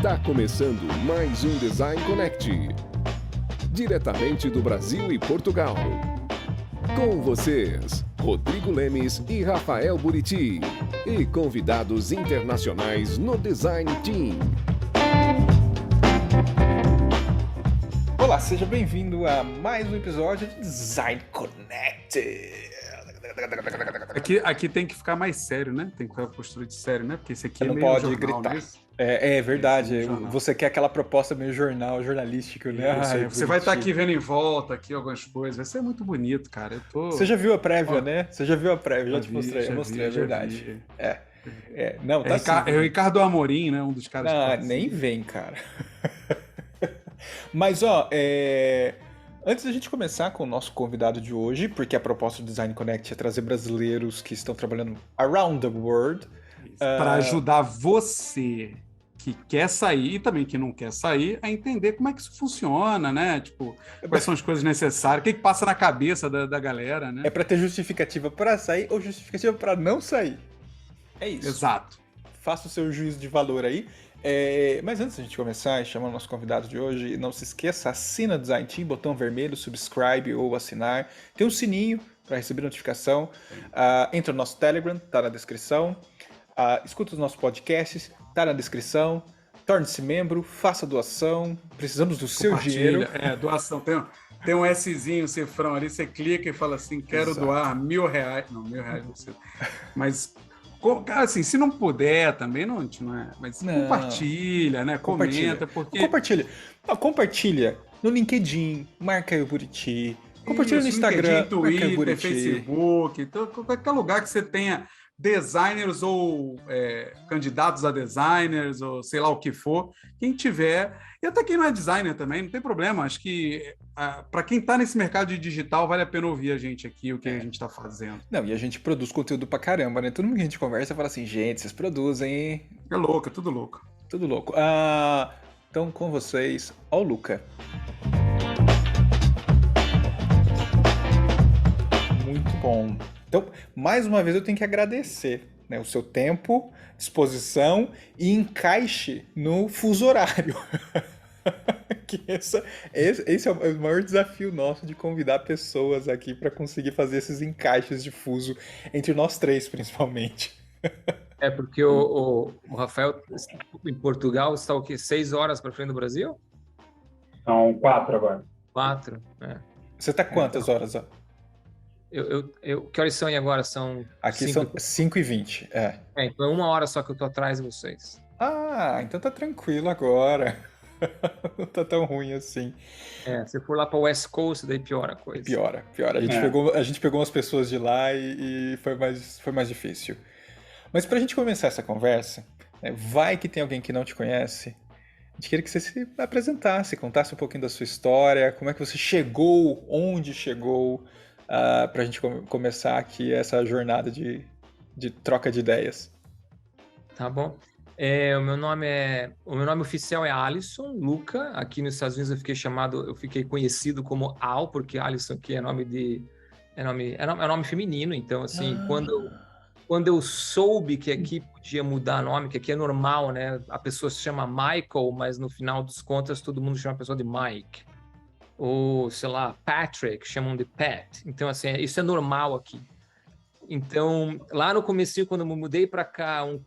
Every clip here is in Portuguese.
Está começando mais um Design Connect, diretamente do Brasil e Portugal. Com vocês, Rodrigo Lemes e Rafael Buriti, e convidados internacionais no Design Team. Olá, seja bem-vindo a mais um episódio de Design Connect. Aqui tem que ficar mais sério, né? Tem que ficar a postura de sério, né? Porque esse aqui Você é não meio pode jornal, gritar. né? É verdade. Jornal. Você quer aquela proposta meio jornalística, né? Isso aí. Ai, Você vai estar bonitinho. aqui vendo em volta aqui algumas coisas. Vai ser muito bonito, cara. Você já viu a prévia, né? Você já viu a prévia? Já te vi, mostrei. já Eu mostrei, vi, é verdade. vi. Não, tá assim. É o Ricardo Amorim, né? Um dos caras que Não, participa. nem vem, cara. Mas, antes da gente começar com o nosso convidado de hoje, porque a proposta do Design Connect é trazer brasileiros que estão trabalhando around the world. Para ajudar você que quer sair e também que não quer sair a entender como é que isso funciona, né? Tipo, quais são as coisas necessárias, o que passa na cabeça da galera, né? É pra ter justificativa pra sair ou justificativa pra não sair. É isso. Exato. Faça o seu juízo de valor aí. Mas antes da gente começar e chamar o nosso convidado de hoje, não se esqueça, assina o Design Team, botão vermelho, subscribe ou assinar. Tem um sininho para receber notificação. Entra no nosso Telegram, tá na descrição. Escuta os nossos podcasts, tá na descrição. Torne-se membro, faça doação. Precisamos do seu dinheiro. Doação. Tem um Szinho, um cifrão ali, você clica e fala assim, quero Exato. doar R$1.000. Não, R$1.000 não sei. Mas, cara, assim, se não puder também, não é. Mas Não. Compartilha, né? Comenta, porque... Compartilha no LinkedIn, marca aí o Buriti. Compartilha no Isso, Instagram, LinkedIn, marca aí o Twitter, Buriti. Facebook, então, qualquer lugar que você tenha designers ou candidatos a designers, ou sei lá o que for, quem tiver, e até quem não é designer também, não tem problema, acho que para quem está nesse mercado de digital, vale a pena ouvir a gente aqui, o que a gente está fazendo. Não, e a gente produz conteúdo pra caramba, né? Todo mundo que a gente conversa fala assim, gente, vocês produzem, hein? É louco, é tudo louco. Tudo louco. Então, com vocês, ó o Luca. Muito bom. Então, mais uma vez eu tenho que agradecer, né, o seu tempo, disposição e encaixe no fuso horário. Que esse é o maior desafio nosso, de convidar pessoas aqui para conseguir fazer esses encaixes de fuso entre nós três, principalmente. É porque o Rafael, em Portugal, está o quê? 6 horas para frente do Brasil? São 4 agora. 4, Você tá quantas horas? Ó? Que horas são aí agora? São Aqui 5. são 5h20. Então é 1 hora só que eu tô atrás de vocês. Então tá tranquilo agora. Não tá tão ruim assim. Se for lá para o West Coast, daí piora a coisa. Piora. A gente pegou umas pessoas de lá e foi mais difícil. Mas pra gente começar essa conversa, né, vai que tem alguém que não te conhece. A gente queria que você se apresentasse, contasse um pouquinho da sua história, como é que você chegou, onde chegou, pra gente começar aqui essa jornada de troca de ideias. Tá bom. O meu nome oficial é Alisson Luca. Aqui nos Estados Unidos eu fiquei conhecido como Al, porque Alisson aqui é nome feminino. Então, assim, quando eu soube que aqui podia mudar nome, que aqui é normal, né? A pessoa se chama Michael, mas no final dos contas todo mundo chama a pessoa de Mike. Ou, sei lá, Patrick, chamam de Pat. Então, assim, isso é normal aqui. Então, lá no comecinho, quando eu me mudei para cá, um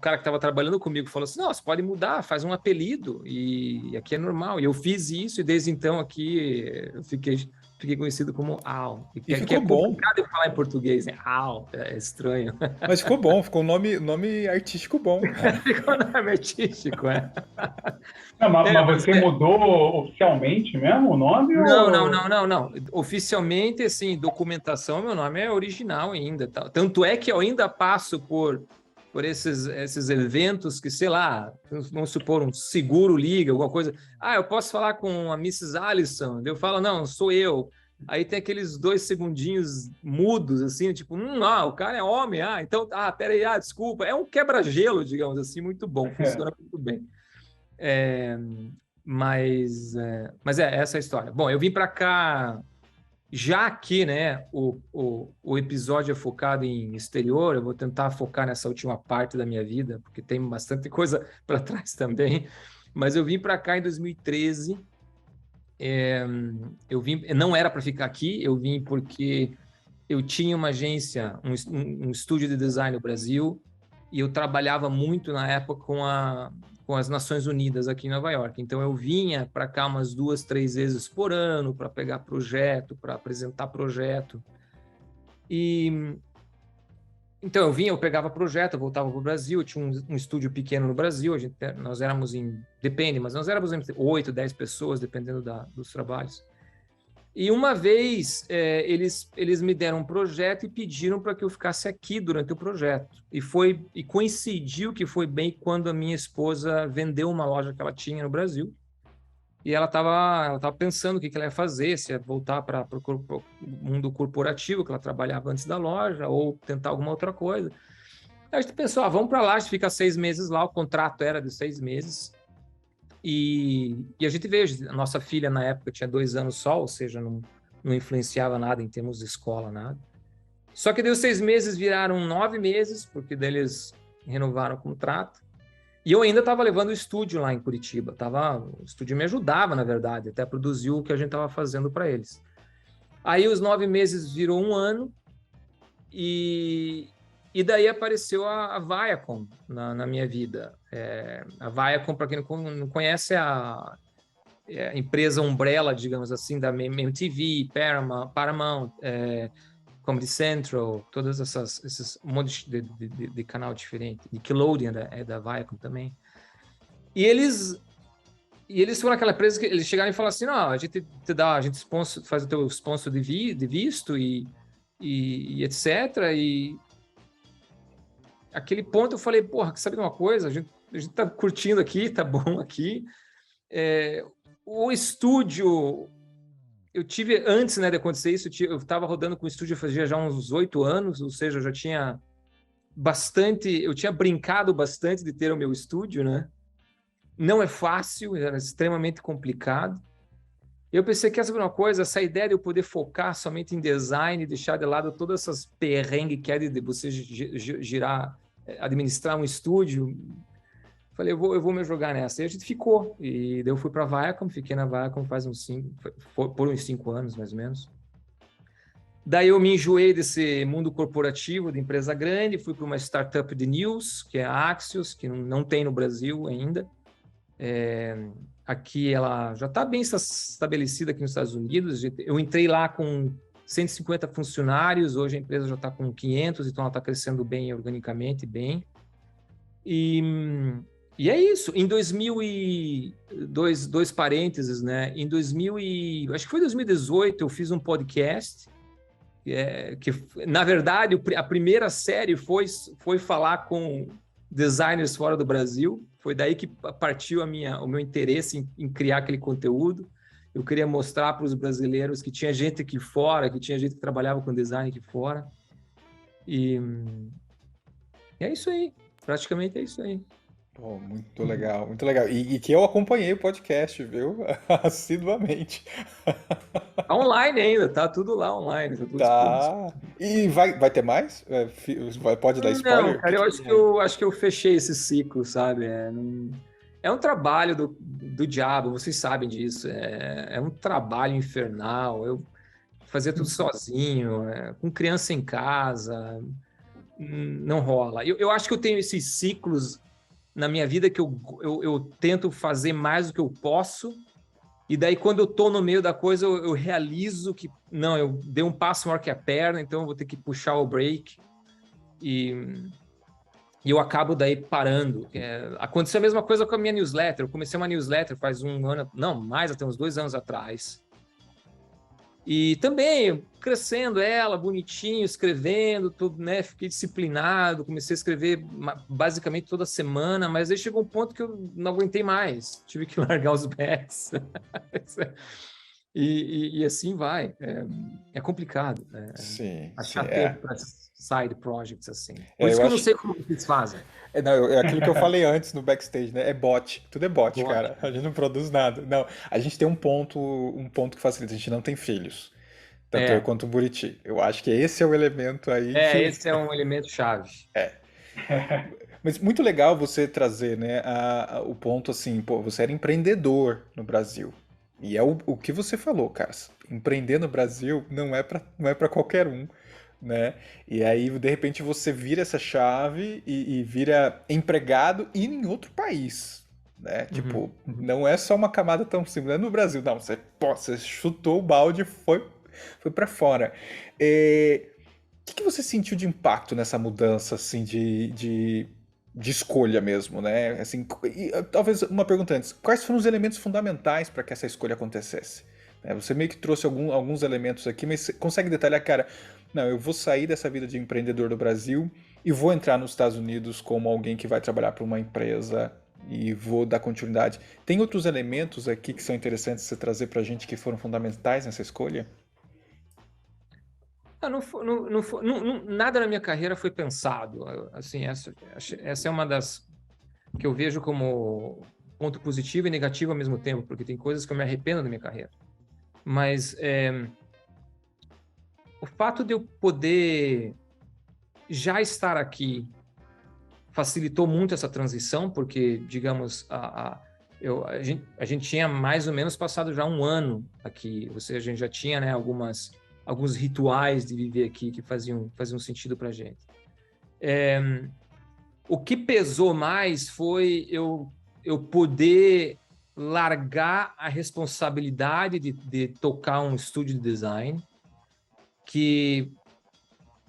cara que estava trabalhando comigo falou assim, não, você pode mudar, faz um apelido, e aqui é normal. E eu fiz isso, e desde então aqui eu fiquei conhecido como Al. E que ficou é bom. complicado de falar em português, né? Al, é estranho. Mas ficou bom, ficou um nome artístico bom. Ficou nome artístico, Não, mas você mudou oficialmente mesmo o nome? Não. Oficialmente, assim, documentação, meu nome é original ainda. Tá? Tanto é que eu ainda passo por esses eventos que, sei lá, vamos supor, um seguro liga, alguma coisa. Eu posso falar com a Mrs. Allison? Eu falo, não, sou eu. Aí tem aqueles 2 segundinhos mudos, assim, tipo, o cara é homem, então, peraí, desculpa. É um quebra-gelo, digamos assim, muito bom, funciona muito bem. Mas essa é a história. Bom, eu vim para cá Já que, né, o episódio é focado em exterior, eu vou tentar focar nessa última parte da minha vida, porque tem bastante coisa para trás também. Mas eu vim para cá em 2013. Não era para ficar aqui, eu vim porque eu tinha uma agência, um estúdio de design no Brasil, e eu trabalhava muito na época com as Nações Unidas aqui em Nova York. Então eu vinha para cá umas 2, 3 vezes por ano para pegar projeto, para apresentar projeto. Então eu pegava projeto, eu voltava para o Brasil, eu tinha um estúdio pequeno no Brasil, nós éramos mas nós éramos em 8, 10 pessoas, dependendo dos trabalhos. E uma vez eles me deram um projeto e pediram para que eu ficasse aqui durante o projeto. E coincidiu que foi bem quando a minha esposa vendeu uma loja que ela tinha no Brasil. E ela estava pensando o que ela ia fazer, se ia voltar para o mundo corporativo, que ela trabalhava antes da loja, ou tentar alguma outra coisa. Aí a gente pensou, vamos para lá, a gente fica 6 meses lá, o contrato era de 6 meses. E a gente veio, a nossa filha na época tinha 2 anos só, ou seja, não influenciava nada em termos de escola, nada. Só que deu 6 meses, viraram 9 meses, porque daí eles renovaram o contrato. E eu ainda estava levando o estúdio lá em Curitiba. O estúdio me ajudava, na verdade, até produziu o que a gente estava fazendo para eles. Aí os 9 meses virou 1 ano e daí apareceu a Viacom na minha vida. A Viacom, para quem não conhece, é a empresa umbrella, digamos assim, da MTV, Paramount, Comedy Central, todas esses um monte de canal diferente. Nickelodeon é da Viacom também. E eles foram aquela empresa que eles chegaram e falaram assim, não, a gente faz o teu sponsor de visto e etc. E aquele ponto eu falei, porra, sabe de uma coisa? A gente tá curtindo aqui, tá bom aqui. O estúdio... Eu tive, antes, né, de acontecer isso, eu estava rodando com o estúdio fazia já uns 8 anos, ou seja, eu tinha brincado bastante de ter o meu estúdio, né? Não é fácil, era extremamente complicado. Eu pensei que essa essa ideia de eu poder focar somente em design, deixar de lado todas essas perrengues que é de você administrar um estúdio, falei, eu vou me jogar nessa. E a gente ficou. E daí eu fui para a Viacom, fiquei na Viacom faz uns 5 anos, mais ou menos. Daí eu me enjoei desse mundo corporativo, de empresa grande, fui para uma startup de news, que é a Axios, que não tem no Brasil ainda. Aqui ela já está bem estabelecida aqui nos Estados Unidos. Eu entrei lá com 150 funcionários, hoje a empresa já está com 500, então ela está crescendo bem organicamente, bem. E é isso. Em 2002 parênteses, né? Acho que foi 2018, eu fiz um podcast que na verdade, a primeira série foi falar com designers fora do Brasil. Foi daí que partiu o meu interesse em criar aquele conteúdo. Eu queria mostrar para os brasileiros que tinha gente aqui fora, que tinha gente que trabalhava com design aqui fora. E é isso aí. Praticamente é isso aí. Oh, muito legal, muito legal. E que eu acompanhei o podcast, viu? Assiduamente. Tá online ainda, tá tudo lá online. Tá tudo Tá. E vai ter mais? Pode dar spoiler? Não, cara, eu acho que eu fechei esse ciclo, sabe? É um trabalho do diabo, vocês sabem disso. É um trabalho infernal. Eu fazia tudo sozinho, com criança em casa. Não rola. Eu acho que eu tenho esses ciclos na minha vida que eu tento fazer mais do que eu posso, e daí quando eu tô no meio da coisa eu realizo que não, eu dei um passo maior que a perna, então eu vou ter que puxar o break e eu acabo daí parando. Aconteceu a mesma coisa com a minha newsletter. Eu comecei uma newsletter faz 1 ano, não, mais até uns 2 anos atrás. E também crescendo ela, bonitinho, escrevendo, tudo, né? Fiquei disciplinado, comecei a escrever basicamente toda semana, mas aí chegou um ponto que eu não aguentei mais, tive que largar os backs. e assim vai. É complicado. Sim. Achar tempo para side projects assim. Por isso que eu não sei como vocês fazem. É aquilo que eu falei antes no backstage, né? É bot. Tudo é bot, cara. A gente não produz nada. Não, a gente tem um ponto que facilita. A gente não tem filhos. Tanto É. eu quanto o Buriti. Eu acho que esse é o elemento aí. Esse é um elemento chave. Mas muito legal você trazer, né, o ponto assim, pô, você era empreendedor no Brasil. E é o que você falou, cara. Empreender no Brasil não é para qualquer um, né? E aí, de repente, você vira essa chave e vira empregado e em outro país, né? Tipo, não é só uma camada tão simples. É no Brasil, não. Você chutou o balde e foi para fora. O que você sentiu de impacto nessa mudança, assim, de escolha mesmo, né? Assim, talvez uma pergunta antes. Quais foram os elementos fundamentais para que essa escolha acontecesse? Você meio que trouxe alguns elementos aqui, mas você consegue detalhar, cara, não, eu vou sair dessa vida de empreendedor do Brasil e vou entrar nos Estados Unidos como alguém que vai trabalhar para uma empresa e vou dar continuidade. Tem outros elementos aqui que são interessantes você trazer para a gente que foram fundamentais nessa escolha? Nada na minha carreira foi pensado. Assim, essa é uma das que eu vejo como ponto positivo e negativo ao mesmo tempo, porque tem coisas que eu me arrependo da minha carreira. Mas o fato de eu poder já estar aqui facilitou muito essa transição, porque, digamos, a gente tinha mais ou menos passado já um ano aqui, ou seja, a gente já tinha, né, alguns rituais de viver aqui que faziam sentido para a gente. O que pesou mais foi eu poder largar a responsabilidade de tocar um estúdio de design, que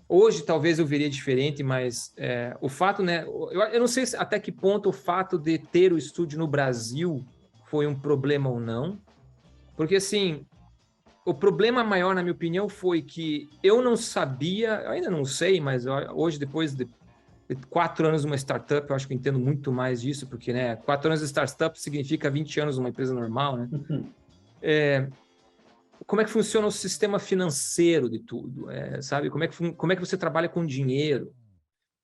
hoje talvez eu veria diferente, mas o fato, né, eu não sei até que ponto o fato de ter o estúdio no Brasil foi um problema ou não, porque assim, o problema maior, na minha opinião, foi que eu não sabia, eu ainda não sei, mas hoje, depois de 4 anos numa startup, eu acho que eu entendo muito mais disso, porque, né, 4 anos de startup significa 20 anos numa empresa normal, né? Como é que funciona o sistema financeiro de tudo, sabe? Como é que você trabalha com dinheiro?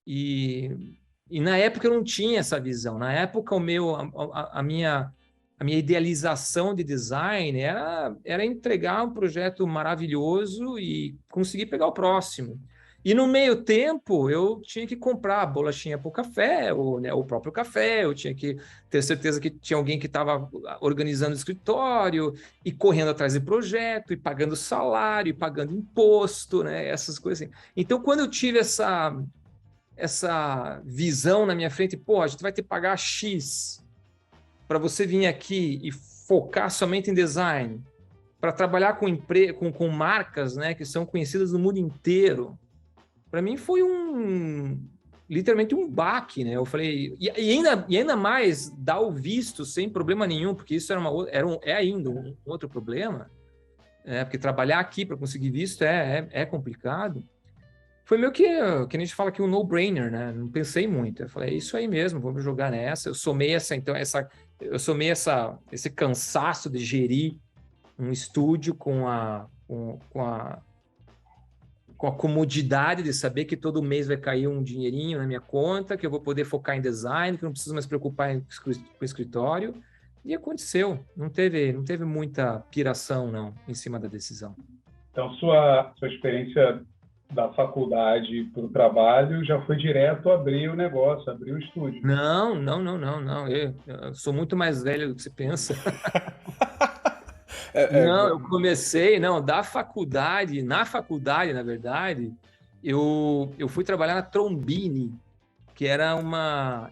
E na época eu não tinha essa visão. Na época, a minha idealização de design era entregar um projeto maravilhoso e conseguir pegar o próximo. E no meio tempo, eu tinha que comprar a bolachinha para o café, né, o próprio café, eu tinha que ter certeza que tinha alguém que estava organizando o escritório e correndo atrás de projeto, e pagando salário, e pagando imposto, né, essas coisas assim. Então, quando eu tive essa visão na minha frente, pô, a gente vai ter que pagar X para você vir aqui e focar somente em design, para trabalhar com marcas, né, que são conhecidas no mundo inteiro, para mim foi literalmente um baque, né? Eu falei, e ainda mais dar o visto sem problema nenhum, porque isso é ainda um outro problema, porque trabalhar aqui para conseguir visto é complicado. Foi meio que a gente fala aqui, um no-brainer, né? Não pensei muito. Eu falei, é isso aí mesmo, vamos jogar nessa. Eu somei esse cansaço de gerir um estúdio com a comodidade de saber que todo mês vai cair um dinheirinho na minha conta, que eu vou poder focar em design, que eu não preciso mais preocupar com o escritório. E aconteceu. Não teve muita piração, não, em cima da decisão. Então, sua experiência da faculdade para o trabalho já foi direto abrir o negócio, abrir o estúdio. Não. Eu sou muito mais velho do que você pensa. Não, eu comecei, da faculdade, na faculdade, na verdade, eu fui trabalhar na Trombini, que era uma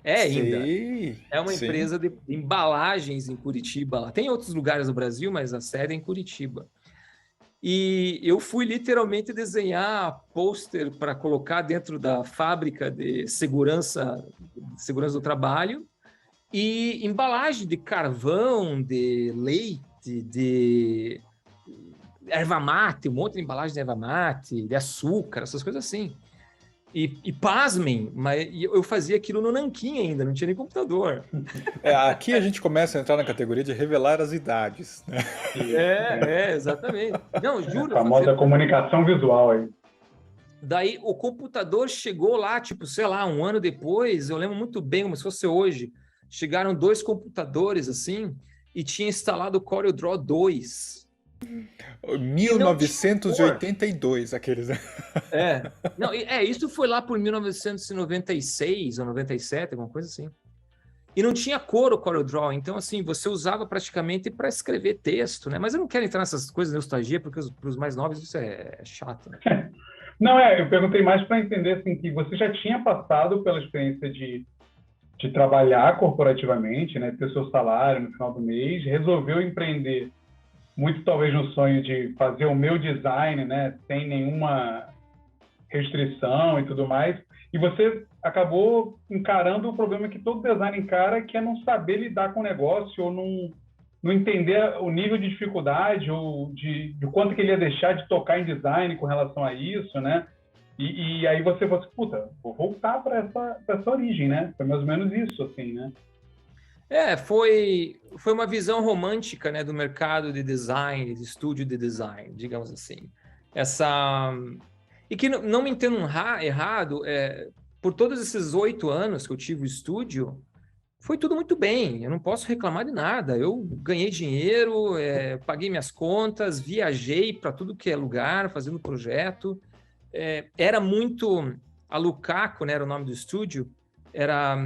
empresa de embalagens em Curitiba. Lá. Tem outros lugares no Brasil, mas a sede é em Curitiba. E eu fui literalmente desenhar pôster para colocar dentro da fábrica de segurança do trabalho, e embalagem de carvão, de leite, de erva mate, um monte de embalagem de erva mate, de açúcar, essas coisas assim. E pasmem, mas eu fazia aquilo no nanquim ainda, não tinha nem computador. Aqui a gente começa a entrar na categoria de revelar as idades, né? Exatamente. Não, juro. A famosa comunicação visual aí. Daí o computador chegou lá, tipo, sei lá, um ano depois, eu lembro muito bem, como se fosse hoje, chegaram 2 computadores assim, e tinha instalado o CorelDRAW 2. E não tinha cor. 1982, aqueles. Não, isso foi lá por 1996 ou 97, alguma coisa assim. E não tinha cor o CorelDRAW, então assim, você usava praticamente para escrever texto, né? Mas eu não quero entrar nessas coisas de nostalgia, porque para os mais novos isso é chato, né? Não, eu perguntei mais para entender assim, que você já tinha passado pela experiência de trabalhar corporativamente, né, ter seu salário no final do mês, resolveu empreender muito talvez no sonho de fazer o meu design, né, sem nenhuma restrição e tudo mais, e você acabou encarando o problema que todo design encara, que é não saber lidar com o negócio ou não entender o nível de dificuldade ou de quanto que ele ia deixar de tocar em design com relação a isso, né? E aí você falou assim, puta, vou voltar para essa origem, né? Foi mais ou menos isso, assim, né? Foi uma visão romântica, né, do mercado de design, de estúdio de design, digamos assim. E que não me entendam errado, por todos esses 8 anos que eu tive o estúdio, foi tudo muito bem, eu não posso reclamar de nada. Eu ganhei dinheiro, paguei minhas contas, viajei para tudo que é lugar, fazendo projeto. Era muito... A Lukaku, né, era o nome do estúdio, era...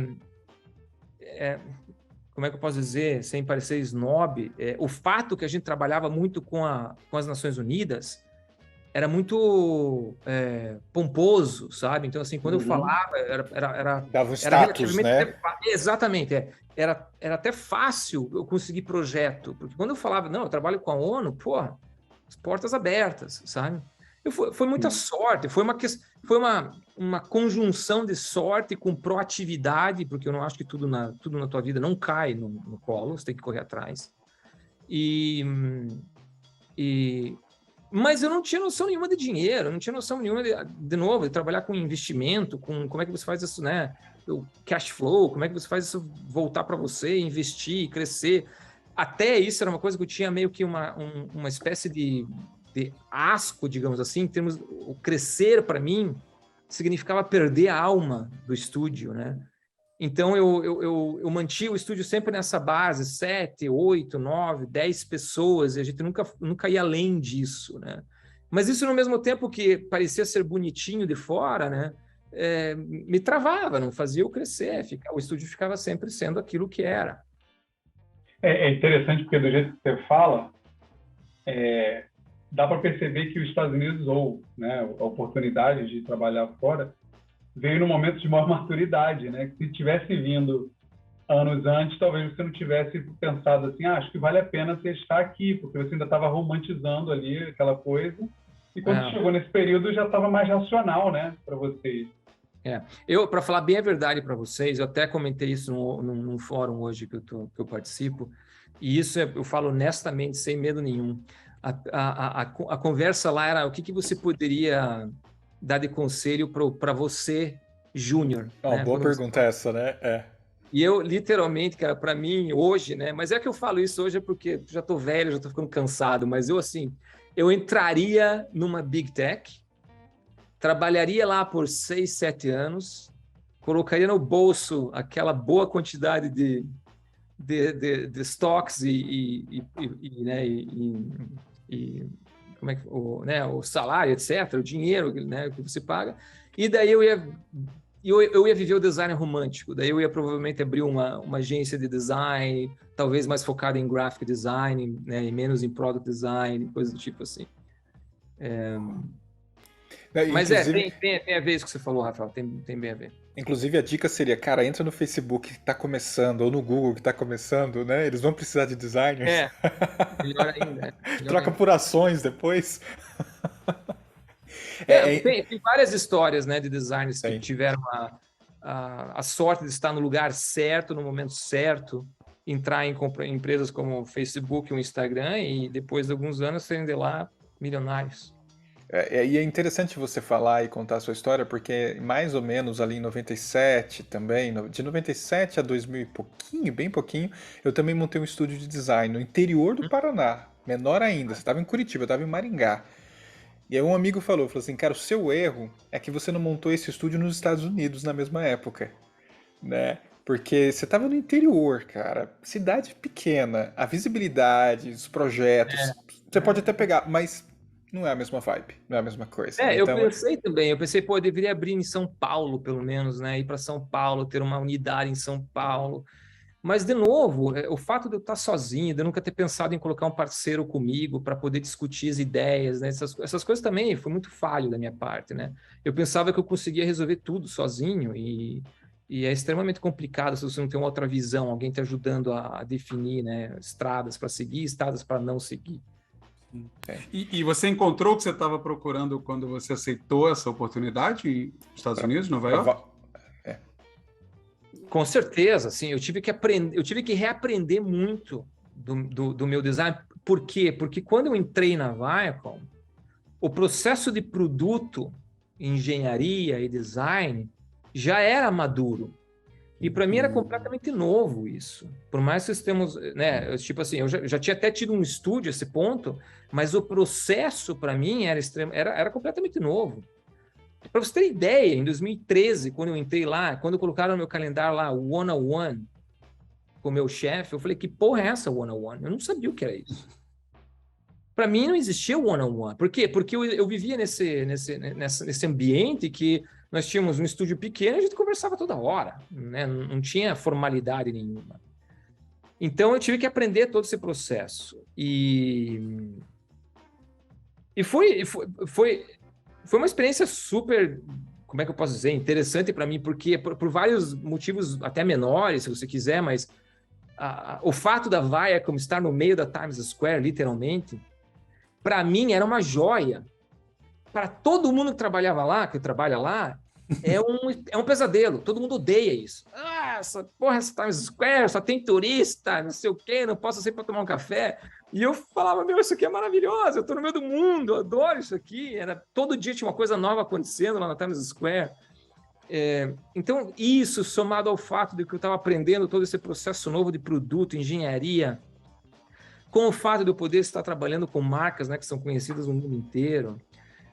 como é que eu posso dizer, sem parecer snob, o fato que a gente trabalhava muito com as Nações Unidas era muito pomposo, sabe? Então, assim, quando eu falava, era Dava um status, né? Exatamente, era até fácil eu conseguir projeto, porque quando eu falava, não, eu trabalho com a ONU, pô, as portas abertas, sabe? Foi muita sorte, foi uma conjunção de sorte com proatividade, porque eu não acho que tudo na tua vida não cai no colo, você tem que correr atrás. Mas eu não tinha noção nenhuma de dinheiro, não tinha noção nenhuma, de novo, de trabalhar com investimento, com como é que você faz isso, né? O cash flow, como é que você faz isso voltar para você, investir, crescer. Até isso era uma coisa que eu tinha meio que uma espécie de asco, digamos assim, em termos, o crescer para mim significava perder a alma do estúdio, né? Então eu mantinha o estúdio sempre nessa base, 7, 8, 9, 10 pessoas, e a gente nunca ia além disso, né? Mas isso, no mesmo tempo que parecia ser bonitinho de fora, né? Me travava, não fazia eu crescer, o estúdio ficava sempre sendo aquilo que era. É interessante porque do jeito que você fala, dá para perceber que os Estados Unidos, ou, né, a oportunidade de trabalhar fora, veio num momento de maior maturidade, né? Que se tivesse vindo anos antes, talvez você não tivesse pensado assim, acho que vale a pena você estar aqui, porque você ainda estava romantizando ali aquela coisa, e quando chegou nesse período já estava mais racional, né, para vocês. Para falar bem a verdade para vocês, eu até comentei isso num fórum hoje que eu participo, e isso eu falo honestamente, sem medo nenhum. A conversa lá era o que você poderia dar de conselho para você, júnior. Né? Boa pergunta essa, né? E eu, literalmente, cara, para mim, hoje, né? Mas é que eu falo isso hoje porque já estou velho, já estou ficando cansado, mas eu entraria numa Big Tech, trabalharia lá por 6, 7 anos, colocaria no bolso aquela boa quantidade de stocks como é que o salário, etc., o dinheiro, né, que você paga, e daí eu ia viver o design romântico, daí eu ia provavelmente abrir uma agência de design, talvez mais focada em graphic design, né, e menos em product design, coisa do tipo assim. Mas tem a ver isso que você falou, Rafael, tem bem a ver. Inclusive, a dica seria, cara, entra no Facebook que está começando, ou no Google que está começando, né? Eles vão precisar de designers. Melhor ainda. Troca por ações depois. Tem várias histórias, né, de designers que tiveram a sorte de estar no lugar certo, no momento certo, entrar em empresas como o Facebook ou o Instagram e depois de alguns anos serem de lá milionários. E é interessante você falar e contar a sua história, porque mais ou menos ali em 97 também, de 97 a 2000 e pouquinho, bem pouquinho, eu também montei um estúdio de design no interior do Paraná, menor ainda, você estava em Curitiba, eu estava em Maringá. E aí um amigo falou assim, cara, o seu erro é que você não montou esse estúdio nos Estados Unidos na mesma época, né? Porque você estava no interior, cara, cidade pequena, a visibilidade, os projetos, você pode até pegar, mas não é a mesma vibe, não é a mesma coisa. Eu Então, pensei também, eu pensei, pô, eu deveria abrir em São Paulo, pelo menos, né? Ir para São Paulo, ter uma unidade em São Paulo. Mas, de novo, o fato de eu estar sozinho, de eu nunca ter pensado em colocar um parceiro comigo para poder discutir as ideias, né? Essas coisas também foi muito falho da minha parte, né? Eu pensava que eu conseguia resolver tudo sozinho e é extremamente complicado se você não tem uma outra visão, alguém te ajudando a definir, né? Estradas para seguir, estradas para não seguir. E você encontrou o que você estava procurando quando você aceitou essa oportunidade nos Estados Unidos, Nova York? Com certeza, assim, eu tive que aprender, eu tive que reaprender muito do meu design. Por quê? Porque quando eu entrei na Viacom, o processo de produto, engenharia e design já era maduro. E para mim era completamente novo isso. Por mais que temos, né, tipo assim, eu já tinha até tido um estúdio a esse ponto, mas o processo para mim era completamente novo. Para você ter ideia, em 2013, quando eu entrei lá, quando colocaram no meu calendário lá, o one-on-one com o meu chefe, eu falei, que porra é essa one-on-one? Eu não sabia o que era isso. Para mim não existia o one-on-one. Por quê? Porque eu vivia nesse ambiente que nós tínhamos um estúdio pequeno e a gente conversava toda hora, né? Não tinha formalidade nenhuma. Então eu tive que aprender todo esse processo. E foi uma experiência super, como é que eu posso dizer, interessante para mim, porque por vários motivos até menores, se você quiser, mas o fato da Viacom estar no meio da Times Square, literalmente, para mim era uma joia. Para todo mundo que trabalhava lá, que trabalha lá, é um pesadelo. Todo mundo odeia isso. Essa Times Square só tem turista, não sei o quê, não posso sair para tomar um café. E eu falava, meu, isso aqui é maravilhoso, eu estou no meio do mundo, eu adoro isso aqui. Todo dia tinha uma coisa nova acontecendo lá na Times Square. Então, isso somado ao fato de que eu estava aprendendo todo esse processo novo de produto, engenharia, com o fato de eu poder estar trabalhando com marcas, né, que são conhecidas no mundo inteiro,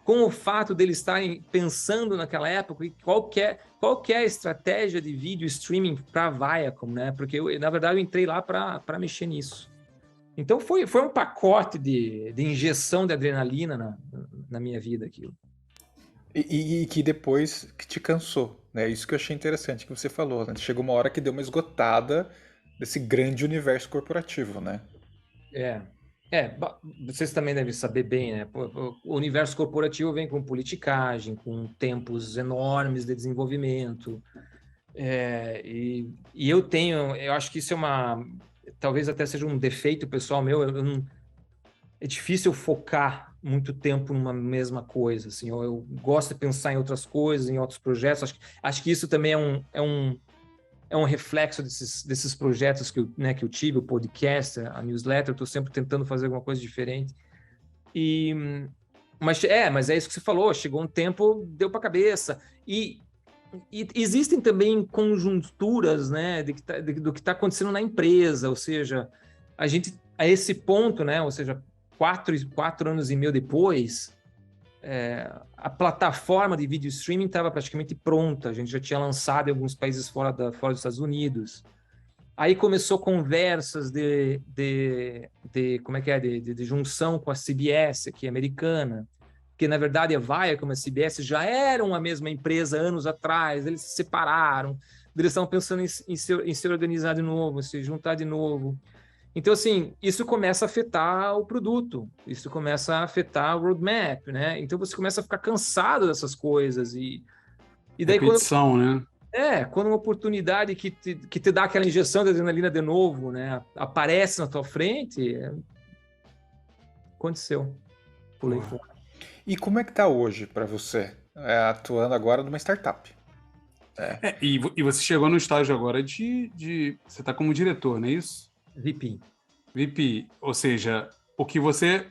com o fato deles estarem pensando naquela época qual que é a estratégia de vídeo streaming para a Viacom, né? Porque, na verdade, eu entrei lá para mexer nisso. Então, foi um pacote de injeção de adrenalina na minha vida aquilo. E que depois que te cansou, né? Isso que eu achei interessante que você falou, né? Chegou uma hora que deu uma esgotada desse grande universo corporativo, né? Vocês também devem saber bem, né? O universo corporativo vem com politicagem, com tempos enormes de desenvolvimento. E eu acho que isso talvez até seja um defeito pessoal meu. É difícil focar muito tempo numa mesma coisa, assim. Eu gosto de pensar em outras coisas, em outros projetos. Acho que isso também é um reflexo desses projetos que eu tive, o podcast, a newsletter. Eu estou sempre tentando fazer alguma coisa diferente. Mas é isso que você falou. Chegou um tempo, deu para a cabeça. E existem também conjunturas, né, do que está acontecendo na empresa. Ou seja, a gente, a esse ponto, né, ou seja, 4 anos e meio depois, a plataforma de vídeo streaming estava praticamente pronta. A gente já tinha lançado em alguns países fora dos Estados Unidos. Aí começou conversas de junção com a CBS, aqui americana, que na verdade a Viacom e a CBS já eram a mesma empresa anos atrás. Eles se separaram, eles estavam pensando em se organizar de novo, em se juntar de novo. Então, assim, isso começa a afetar o produto, isso começa a afetar o roadmap, né? Então, você começa a ficar cansado dessas coisas. E daí, repetição, né? Quando uma oportunidade que te dá aquela injeção de adrenalina de novo, né? Aparece na tua frente, aconteceu. Pulei fora. E como é que tá hoje para você, atuando agora numa startup? E você chegou no estágio agora de você está como diretor, não é isso? VP, ou seja, o que você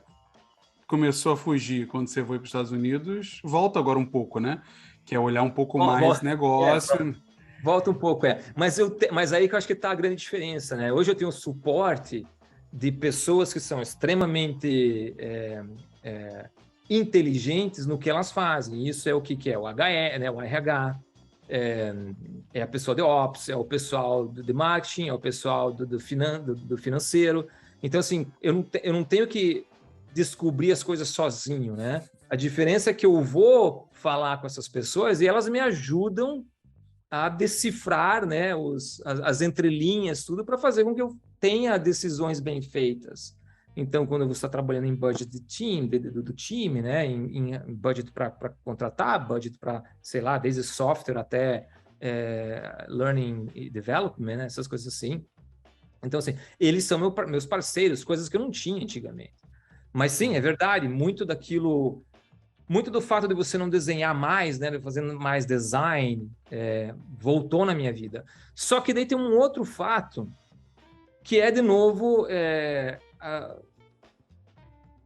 começou a fugir quando você foi para os Estados Unidos, volta agora um pouco, né? Que é olhar um pouco mais negócio. Volta um pouco, Mas aí que eu acho que está a grande diferença, né? Hoje eu tenho suporte de pessoas que são extremamente inteligentes no que elas fazem. Isso é o que é o HE, né? O RH, é a pessoa de Ops, é o pessoal de marketing, é o pessoal do financeiro. Então, assim, eu não tenho que descobrir as coisas sozinho, né? A diferença é que eu vou falar com essas pessoas e elas me ajudam a decifrar, né, as entrelinhas, tudo, para fazer com que eu tenha decisões bem feitas. Então, quando você está trabalhando em budget de time, do time, né, em budget para contratar, budget para, sei lá, desde software até learning e development, né, essas coisas assim. Então, assim, eles são meus parceiros, coisas que eu não tinha antigamente. Mas sim, é verdade, muito do fato de você não desenhar mais, né, fazendo mais design, voltou na minha vida. Só que daí tem um outro fato, que é, de novo,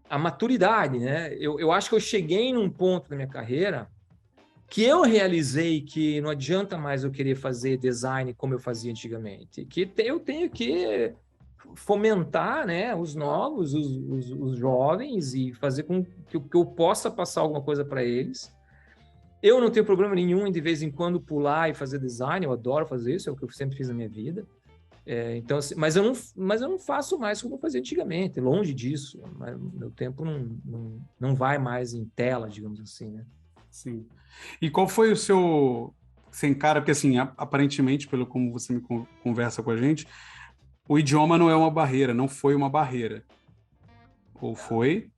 a maturidade, né? Eu acho que eu cheguei num ponto da minha carreira que eu realizei que não adianta mais eu querer fazer design como eu fazia antigamente, que eu tenho que fomentar, né, os novos, os jovens, e fazer com que eu possa passar alguma coisa para eles. Eu não tenho problema nenhum em, de vez em quando, pular e fazer design, eu adoro fazer isso, é o que eu sempre fiz na minha vida. Então, assim, mas eu não faço mais como eu fazia antigamente, longe disso. Meu tempo não vai mais em tela, digamos assim, né? Sim. E qual foi o seu... Você encara, porque assim, aparentemente, pelo como você me conversa com a gente, o idioma não é uma barreira, não foi uma barreira. Ou foi?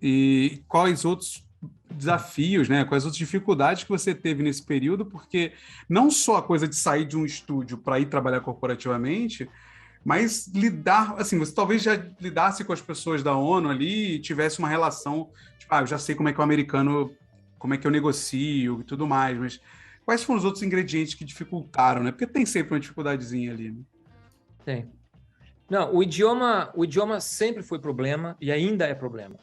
E quais outros desafios, né? Quais outras dificuldades que você teve nesse período? Porque não só a coisa de sair de um estúdio para ir trabalhar corporativamente, mas lidar, assim, você talvez já lidasse com as pessoas da ONU ali e tivesse uma relação, tipo, eu já sei como é que o americano, como é que eu negocio e tudo mais, mas quais foram os outros ingredientes que dificultaram, né? Porque tem sempre uma dificuldadezinha ali, né? Tem. Não, o idioma sempre foi problema e ainda é problema.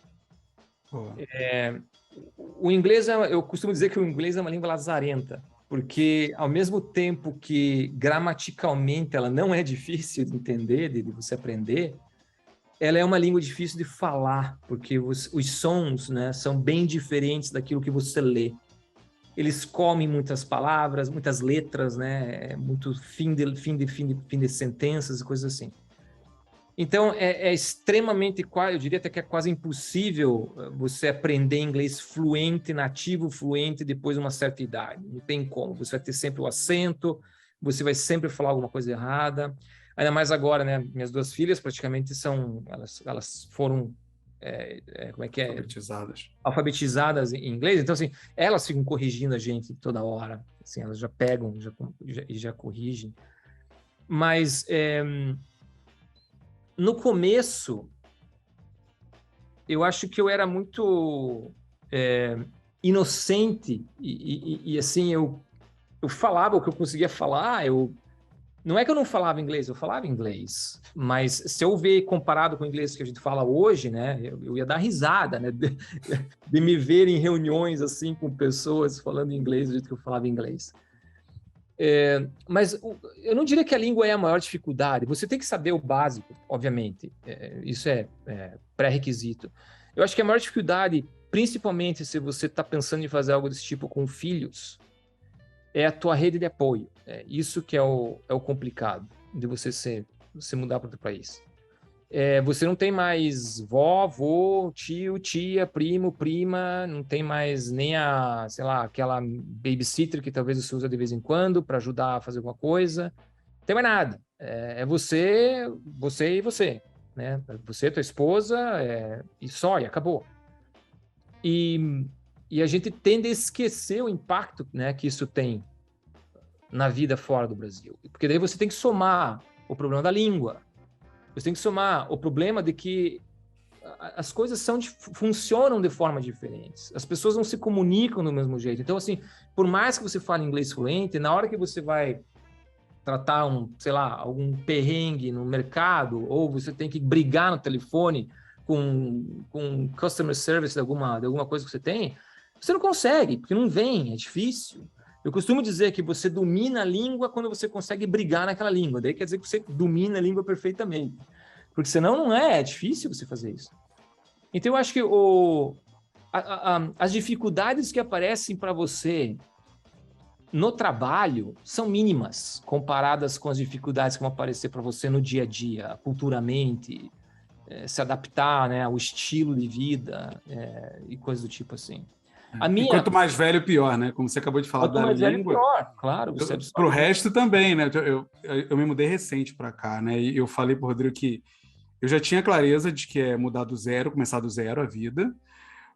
O inglês, eu costumo dizer que o inglês é uma língua lazarenta, porque ao mesmo tempo que gramaticalmente ela não é difícil de entender, de você aprender, ela é uma língua difícil de falar, porque os sons, né, são bem diferentes daquilo que você lê. Eles comem muitas palavras, muitas letras, né, muito fim de sentenças e coisas assim. Então, é extremamente, eu diria até que é quase impossível você aprender inglês fluente, nativo fluente, depois de uma certa idade. Não tem como. Você vai ter sempre o acento, você vai sempre falar alguma coisa errada. Ainda mais agora, né? Minhas duas filhas praticamente elas foram, como é que é? Alfabetizadas em inglês. Então, assim, elas ficam corrigindo a gente toda hora. Assim, elas já pegam e já corrigem. Mas... no começo, eu acho que eu era muito inocente e assim, eu falava o que eu conseguia falar, não é que eu não falava inglês, eu falava inglês, mas se eu ver comparado com o inglês que a gente fala hoje, né, eu ia dar risada, né, de me ver em reuniões assim com pessoas falando inglês do jeito que eu falava inglês. Mas eu não diria que a língua é a maior dificuldade. Você tem que saber o básico, obviamente. Isso é pré-requisito. Eu acho que a maior dificuldade, principalmente se você está pensando em fazer algo desse tipo com filhos, é a tua rede de apoio. Isso que é o complicado de você mudar para outro país. Você não tem mais vó, vô, tio, tia, primo, prima, não tem mais nem sei lá, aquela babysitter que talvez você usa de vez em quando para ajudar a fazer alguma coisa. Não tem mais nada. É você e você, né? Você, tua esposa, e só, e acabou. E a gente tende a esquecer o impacto, né, que isso tem na vida fora do Brasil. Porque daí você tem que somar o problema da língua. Você tem que somar o problema de que as coisas funcionam de forma diferentes. As pessoas não se comunicam do mesmo jeito. Então, assim, por mais que você fale inglês fluente, na hora que você vai tratar algum perrengue no mercado, ou você tem que brigar no telefone com customer service de alguma coisa que você tem, você não consegue, porque não vem, é difícil. Eu costumo dizer que você domina a língua quando você consegue brigar naquela língua. Daí quer dizer que você domina a língua perfeitamente. Porque senão não é difícil você fazer isso. Então eu acho que as dificuldades que aparecem para você no trabalho são mínimas comparadas com as dificuldades que vão aparecer para você no dia a dia, culturalmente, se adaptar, né, ao estilo de vida e coisas do tipo assim. E quanto mais velho, pior, né? Como você acabou de falar Quanto da mais velho, língua. pior, claro. Para o resto também, né? Eu me mudei recente para cá, né? E eu falei para o Rodrigo que eu já tinha clareza de que é mudar do zero, começar do zero a vida.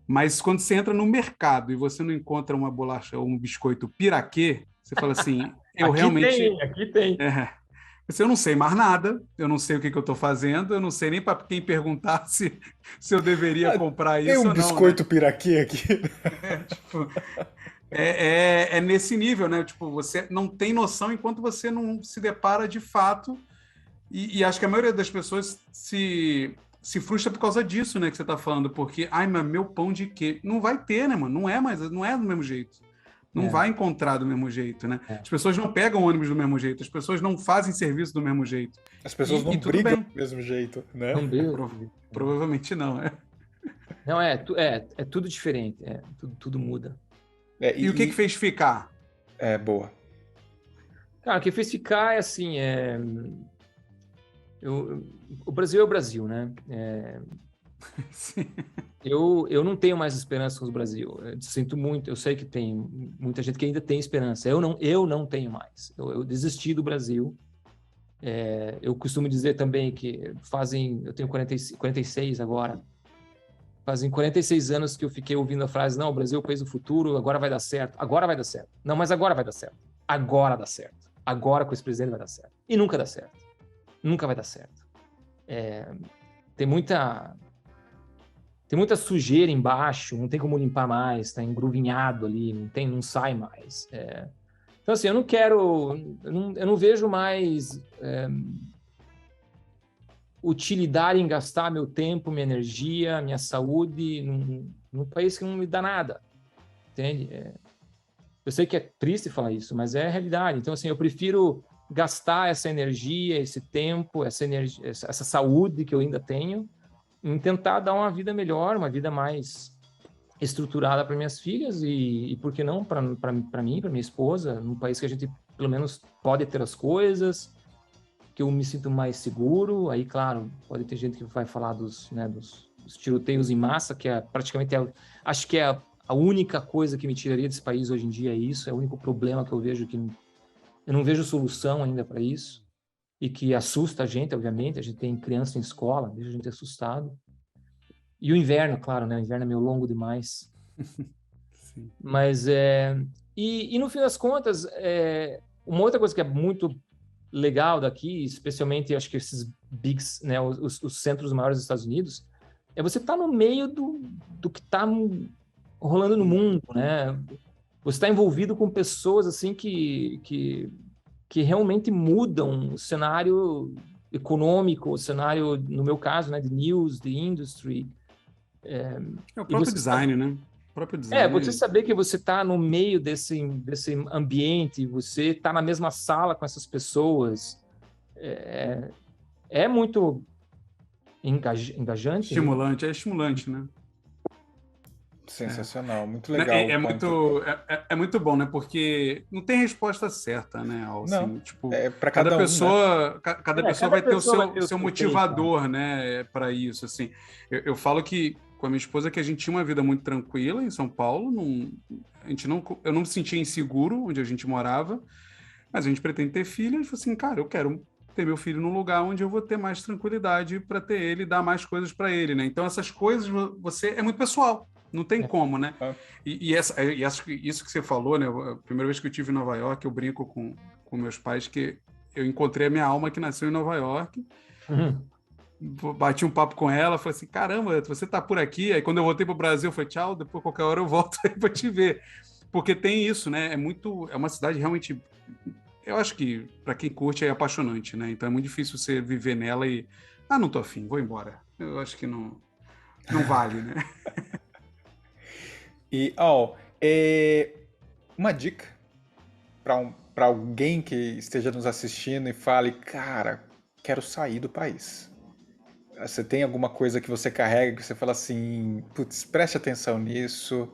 Mas quando você entra no mercado e você não encontra uma bolacha ou um biscoito piraquê, você fala assim, eu aqui realmente... aqui tem. Eu não sei mais nada, eu não sei o que eu estou fazendo, eu não sei nem para quem perguntar se eu deveria comprar isso ou não. Tem um biscoito piraquê aqui. Tipo, é nesse nível, né? Tipo, você não tem noção enquanto você não se depara de fato. E acho que a maioria das pessoas se frustra por causa disso, né? Que você está falando, porque, mas meu pão de queijo. Não vai ter, né, mano? Não é do mesmo jeito. Não vai encontrar do mesmo jeito, né? As pessoas não pegam ônibus do mesmo jeito, as pessoas não fazem serviço do mesmo jeito. As pessoas não brigam do mesmo jeito, né? Não brigam. Provavelmente não, Não, é tudo diferente, tudo muda. E o que fez ficar? Boa. Cara, o que fez ficar é assim, o Brasil é o Brasil, né? Sim. Eu não tenho mais esperança com o Brasil. Eu sinto muito. Eu sei que tem muita gente que ainda tem esperança. Eu não tenho mais. Eu desisti do Brasil. Eu costumo dizer também que eu tenho 46 agora. Fazem 46 anos que eu fiquei ouvindo a frase: não, o Brasil é o país do futuro, agora vai dar certo. Agora vai dar certo. Não, mas agora vai dar certo. Agora dá certo. Agora com esse presidente vai dar certo. E nunca dá certo. Nunca vai dar certo. Tem muita sujeira embaixo, não tem como limpar mais, está engruvinhado ali, não sai mais. Então, assim, eu não vejo mais utilidade em gastar meu tempo, minha energia, minha saúde num país que não me dá nada, entende? Eu sei que é triste falar isso, mas é a realidade. Então, assim, eu prefiro gastar essa energia, esse tempo, essa saúde que eu ainda tenho, em tentar dar uma vida melhor, uma vida mais estruturada para minhas filhas e por que não para mim, para minha esposa, num país que a gente pelo menos pode ter as coisas, que eu me sinto mais seguro. Aí, claro, pode ter gente que vai falar dos tiroteios em massa, que praticamente acho que é a única coisa que me tiraria desse país hoje em dia, é isso, é o único problema que eu vejo, que eu não vejo solução ainda para isso. E que assusta a gente, obviamente. A gente tem criança em escola, deixa a gente assustado. E o inverno, claro, né? O inverno é meio longo demais. Sim. Mas, e no fim das contas, uma outra coisa que é muito legal daqui, especialmente, acho que esses bigs, né? Os centros maiores dos Estados Unidos, você estar no meio do que está rolando no mundo, né? Você está envolvido com pessoas, assim, que realmente mudam o cenário econômico, o cenário, no meu caso, né, de news, de industry. O próprio design, né? O próprio design. Você saber que você está no meio desse ambiente, você está na mesma sala com essas pessoas, é muito engajante. Estimulante, né? É estimulante, né? Sensacional, muito legal. É muito bom, né? Porque não tem resposta certa, né? Não, tipo, para cada pessoa, né? cada pessoa vai ter o seu motivador, né? Para isso, assim. Eu falo que com a minha esposa que a gente tinha uma vida muito tranquila em São Paulo, eu não me sentia inseguro onde a gente morava, mas a gente pretende ter filhos, assim, cara, eu quero ter meu filho num lugar onde eu vou ter mais tranquilidade para ter ele, dar mais coisas para ele, né? Então essas coisas é muito pessoal. Não tem como, né? E acho que isso que você falou, né? A primeira vez que eu estive em Nova York, eu brinco com meus pais que eu encontrei a minha alma que nasceu em Nova York. Bati um papo com ela, falei assim, caramba, você tá por aqui? Aí quando eu voltei pro Brasil, eu falei, tchau, depois qualquer hora eu volto aí pra te ver. Porque tem isso, né? É uma cidade realmente... Eu acho que para quem curte é apaixonante, né? Então é muito difícil você viver nela e... não tô afim, vou embora. Eu acho que não vale, né? E, uma dica para alguém que esteja nos assistindo e fale, cara, quero sair do país. Você tem alguma coisa que você carrega que você fala assim, putz, preste atenção nisso,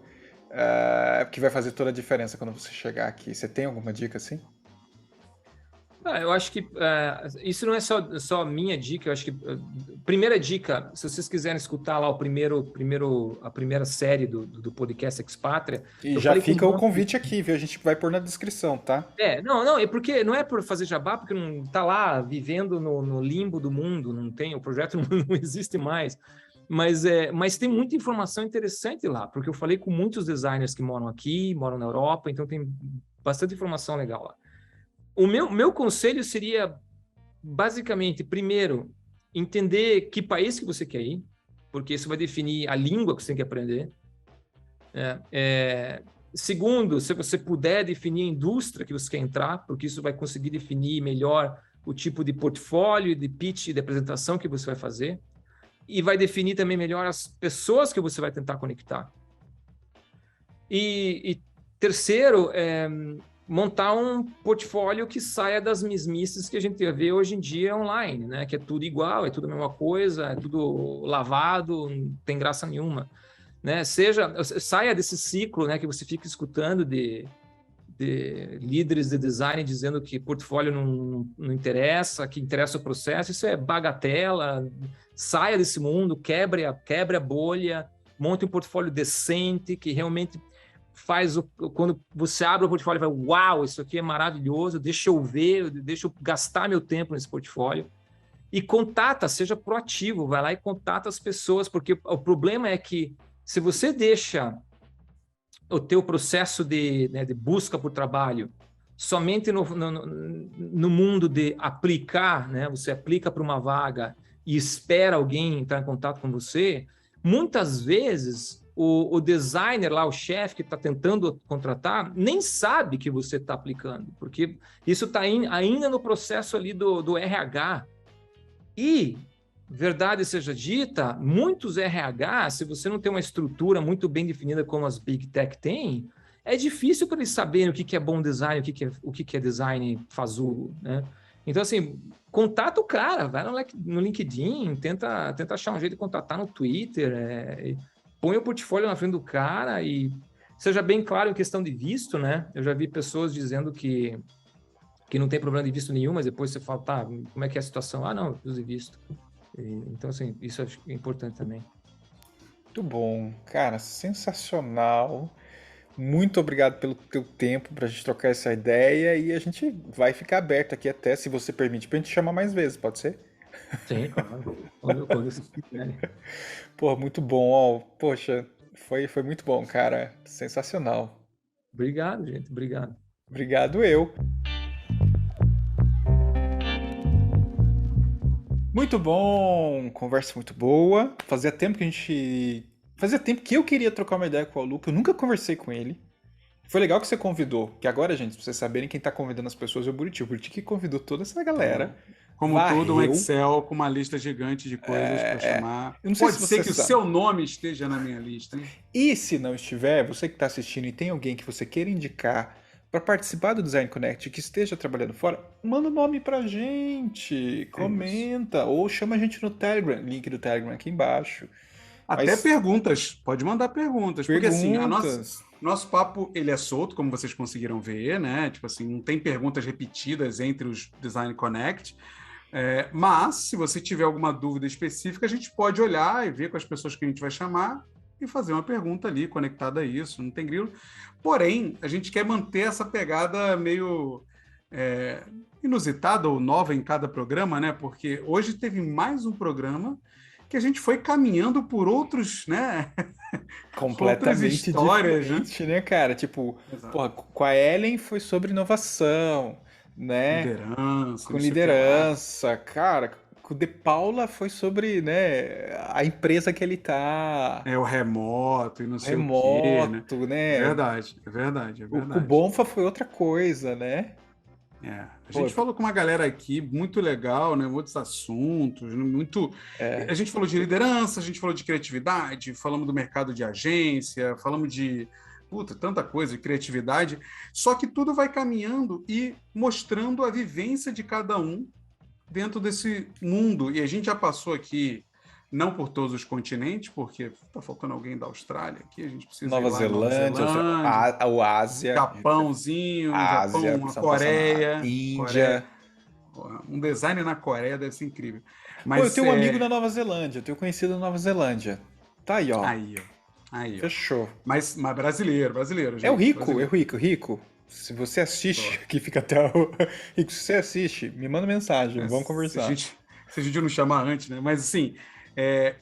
que vai fazer toda a diferença quando você chegar aqui? Você tem alguma dica assim? Eu acho que isso não é só minha dica. Eu acho que primeira dica, se vocês quiserem escutar lá a primeira série do podcast Expatria. E já fica o convite aqui, viu? A gente vai pôr na descrição, tá? Não, é porque não é por fazer jabá, porque não tá lá vivendo no limbo do mundo, não tem, o projeto não existe mais. Mas tem muita informação interessante lá, porque eu falei com muitos designers que moram aqui, moram na Europa, então tem bastante informação legal lá. O meu conselho seria, basicamente, primeiro, entender que país que você quer ir, porque isso vai definir a língua que você tem que aprender. Segundo, se você puder definir a indústria que você quer entrar, porque isso vai conseguir definir melhor o tipo de portfólio, de pitch, de apresentação que você vai fazer. E vai definir também melhor as pessoas que você vai tentar conectar. E terceiro, montar um portfólio que saia das mesmices que a gente vê hoje em dia online, né? Que é tudo igual, é tudo a mesma coisa, é tudo lavado, não tem graça nenhuma, né? Saia desse ciclo, né, que você fica escutando de líderes de design dizendo que portfólio não interessa, que interessa o processo. Isso é bagatela. Saia desse mundo, quebre a bolha, monte um portfólio decente que realmente quando você abre o portfólio, vai, uau, isso aqui é maravilhoso, deixa eu ver, deixa eu gastar meu tempo nesse portfólio. E seja proativo, vai lá e contata as pessoas, porque o problema é que se você deixa o teu processo de busca por trabalho somente no mundo de aplicar, né? Você aplica para uma vaga e espera alguém entrar em contato com você, muitas vezes o designer lá, o chefe que está tentando contratar, nem sabe que você está aplicando, porque isso está ainda no processo ali do RH. E, verdade seja dita, muitos RH, se você não tem uma estrutura muito bem definida como as Big Tech têm, é difícil para eles saberem o que é bom design, o que é design fasulo, né? Então, assim, contata o cara, vai no LinkedIn, tenta achar um jeito de contatar no Twitter, põe o portfólio na frente do cara e seja bem claro em questão de visto, né? Eu já vi pessoas dizendo que não tem problema de visto nenhum, mas depois você fala, tá, como é que é a situação? Ah, não, eu preciso de visto. Então, assim, isso acho que é importante também. Muito bom, cara, sensacional. Muito obrigado pelo teu tempo para a gente trocar essa ideia e a gente vai ficar aberto aqui até, se você permite, para a gente chamar mais vezes, pode ser? Sim, claro. Quando você quiser. Pô, muito bom, ó. Poxa, foi muito bom, cara. Sensacional. Obrigado, gente. Obrigado. Obrigado eu. Muito bom, conversa muito boa. Fazia tempo que eu queria trocar uma ideia com o Luca, eu nunca conversei com ele. Foi legal que você convidou, que agora, gente, pra vocês saberem, quem tá convidando as pessoas é o Buriti. O Buriti que convidou toda essa galera. Como todo, um Excel com uma lista gigante de coisas para chamar. Pode ser que o seu nome esteja na minha lista, hein? E se não estiver, você que está assistindo e tem alguém que você queira indicar para participar do Design Connect que esteja trabalhando fora, manda o nome pra gente, comenta, ou chama a gente no Telegram, link do Telegram aqui embaixo. Até perguntas, pode mandar perguntas, porque assim, nosso papo, ele é solto, como vocês conseguiram ver, né? Tipo assim, não tem perguntas repetidas entre os Design Connect, mas se você tiver alguma dúvida específica, a gente pode olhar e ver com as pessoas que a gente vai chamar e fazer uma pergunta ali conectada a isso, não tem grilo. Porém, a gente quer manter essa pegada meio inusitada ou nova em cada programa, né? Porque hoje teve mais um programa que a gente foi caminhando por outros, né? Completamente diferente, né, cara? Tipo, porra, com a Ellen foi sobre inovação, né? Liderança. Com liderança, cara. Com o De Paula foi sobre, né, a empresa que ele tá. O remoto e não sei o quê, né? É verdade. O Bonfa foi outra coisa, né? A gente falou com uma galera aqui muito legal, né? Muitos assuntos, muito. A gente falou de liderança, a gente falou de criatividade, falamos do mercado de agência, falamos de tanta coisa, de criatividade. Só que tudo vai caminhando e mostrando a vivência de cada um dentro desse mundo. E a gente já passou aqui não por todos os continentes, porque está faltando alguém da Austrália aqui, a gente precisa Nova ir lá, Zelândia, o Ásia, Japãozinho, Ásia, Japão, a Coreia, Índia. Um design na Coreia deve ser incrível. Mas, Pô, eu tenho um amigo na Nova Zelândia, eu tenho conhecido na Nova Zelândia. Tá aí, ó. Aí, ó. Fechou. Mas brasileiro, gente. É o Rico, brasileiro. Rico. Se você assiste, que fica até o... Rico, se você assiste, me manda mensagem, vamos conversar. Se a gente não chamar antes, né? Mas assim,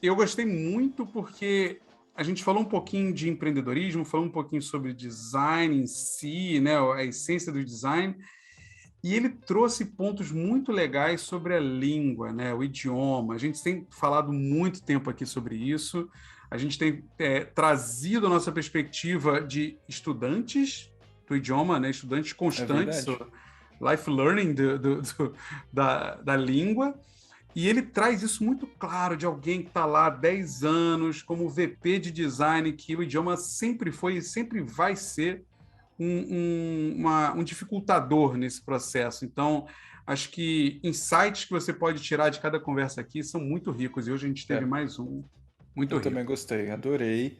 eu gostei muito porque a gente falou um pouquinho de empreendedorismo, falou um pouquinho sobre design em si, né? A essência do design. E ele trouxe pontos muito legais sobre a língua, né? O idioma. A gente tem falado muito tempo aqui sobre isso. A gente tem trazido a nossa perspectiva de estudantes do idioma, né? Estudantes constantes, life learning da língua. E ele traz isso muito claro de alguém que está lá há 10 anos, como VP de design, que o idioma sempre foi e sempre vai ser um dificultador nesse processo. Então, acho que insights que você pode tirar de cada conversa aqui são muito ricos. E hoje a gente teve mais um muito rico. Eu também gostei, adorei.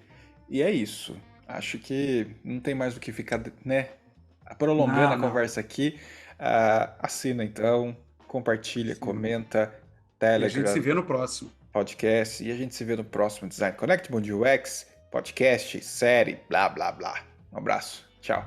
E é isso. Acho que não tem mais o que ficar, né, prolongando a conversa aqui. Assina então, compartilha, comenta, Telegram. E a gente se vê no próximo podcast. E a gente se vê no próximo Design Connect, Mundo UX, podcast, série, blá, blá, blá. Um abraço. Tchau.